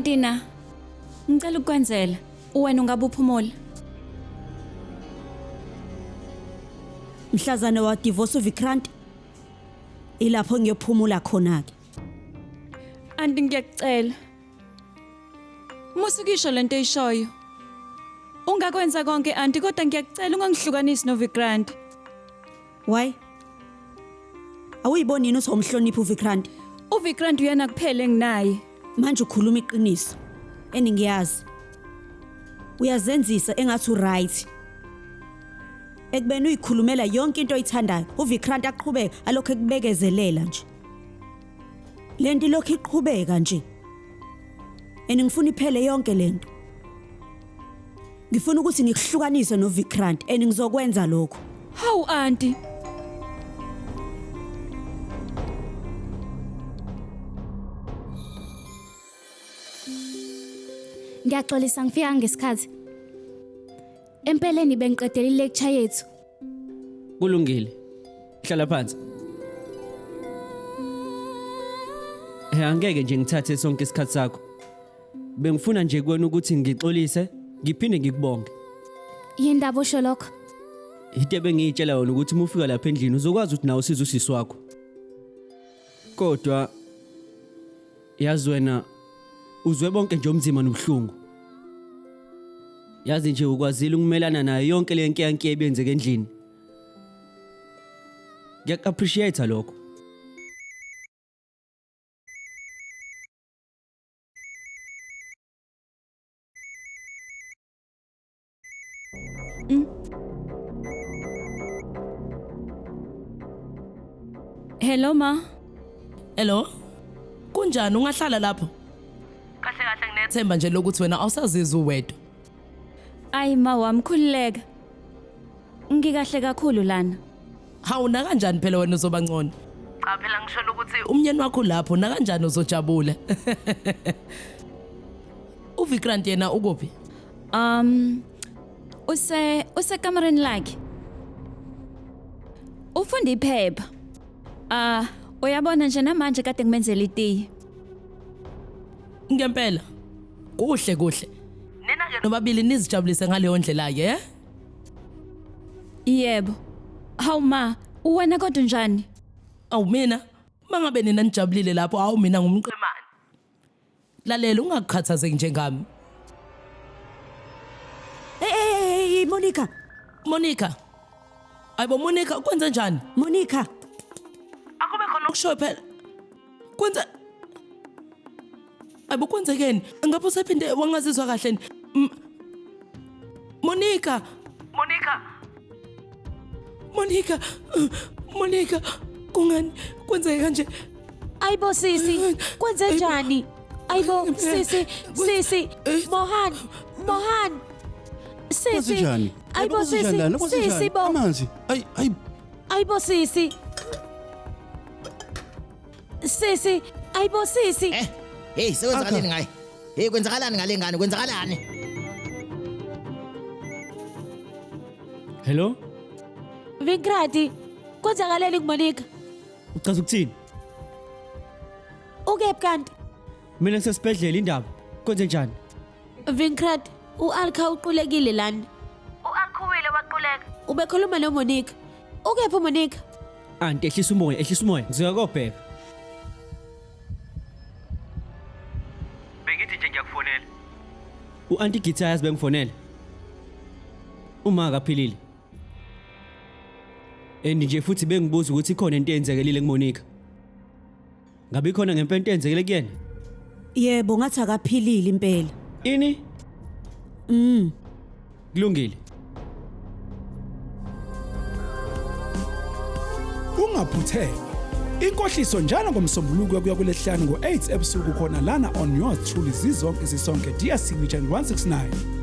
Antina, ngicela ukwenzela. Wena ungabe uphumula. Mhlazane wa divorce uVikrant. Ilapho ngiyophumula khona ke. Anti ngiyacela. Musukisho lento eyishoyo. Ungakwenza konke anti kodwa ngiyacela ungangihlukanisi noVikrant. Why? Awuyiboni yini usomhloniphi uVikrant? uVikrant uyena kuphela enginaye. Manje ukhuluma iqiniso. Eningiyazi. Uyazenzisa engathi right. Ekubeni uyikhulumela yonke into oyithandayo, uVikrant aqhubeka alokho ekubekezelela nje. Lento lokho iqhubeka nje. Ngifuna iphele yonke lento. Ngifuna ukuthi ngikuhlukanise noVikrant ngizokwenza lokho. Hawu anti. Ngiyaxolisa ngifika ngesikhathi. Empeleni bengiqedela ilecture yethu. Kulungile. Hlala phansi. Angeke nje ngithathe sonke isikhathi sakho. Bengifuna nje kuwena ukuthi ngixolise, ngiphinde ngikubonge. Yindaba osho lokho. Into bengiyitshela yona ukuthi uma ufika lapha endlini uzokwazi ukuthi nawe usize usisi wakho. Kodwa yazi wena uzwe bonke nje umzima nobuhlungu. Yazi nje ukwazile ukumelana nayo yonke le nkinki ebenzeke endlini. Ngiyaappreciate lokho. Hello ma. Hello. Kunjani ungahlala lapho? Kahle nginethemba nje lokuthi wena awusazizwa uwedwa. Ayi ma wamkhululeka. Ngikahle kakhulu lana. Hawu na kanjani phela wena uzoba ngcono? Cha phela ngisho ukuthi Umnyeni wakho lapho na kanjani uzojabula? uVikrant yena ukuphi? Usekamereni lakhe. Ufunda iphepha. Uyabona nje namanje kade ngimenzela itiye. Ngempela. Kuhle kuhle. nina ke Nobabili nizijabulise ngaleyo ndlela ke? Yebo. Hawu ma, wena kodwa njani? Awu mina mangabe nina nijabulile lapho awu mina ngumqemani. Lalela ungakukhathazeki njengami. Hey Monica. Monica. Ayibo Monica kwenza njani? Monica. akube khona Ukusho phela. Kwenza Ayibo kwenzekeni? Ngabe usephinde wangazizwa kahle ni? Monica. Monica. Kungani kwenzeke kanje? Ayibo sisi, kwenze njani? Ayibo sisi, Mohan. Sisi. Ayibo sisi bo. Amanzi. Ayibo sisi. Sisi, ayibo sisi. Hey, sekwenzakaleni ngaye? Hey, kwenzakalani ngale ngane? Kwenzakalani? Hello? Vikrant, kwenzakaleni kuMonica? Uchaza ukuthini? Ukephi kanti? Mina ngisesibhedlela indaba. Kwenze njani? Vikrant, uAlkha uqulekile lana. uAlkhuwile waquleka. Ubekhuluma noMonica. Ukephi uMonica? Anti ehlisa umoya. Ngizeka kobheka. Bengithi nje ngiyakufonela. U-Auntie Gita yazi bengifonela. Uma akaphilile. Nje futhi bengibuza ukuthi ikhona into eyenzekelile kuMonica. Ngabe ikhona ngempela into eyenzekele kuyena? Yebo ngathi akaphilile impela. Ini? Kulungile. Ungaphutheki. Inkohliso njalo ngomsombuluko kuya kulesihlanu ngo8 ebusuku khona lana on yours truly zizonke sisonke dear signature 169.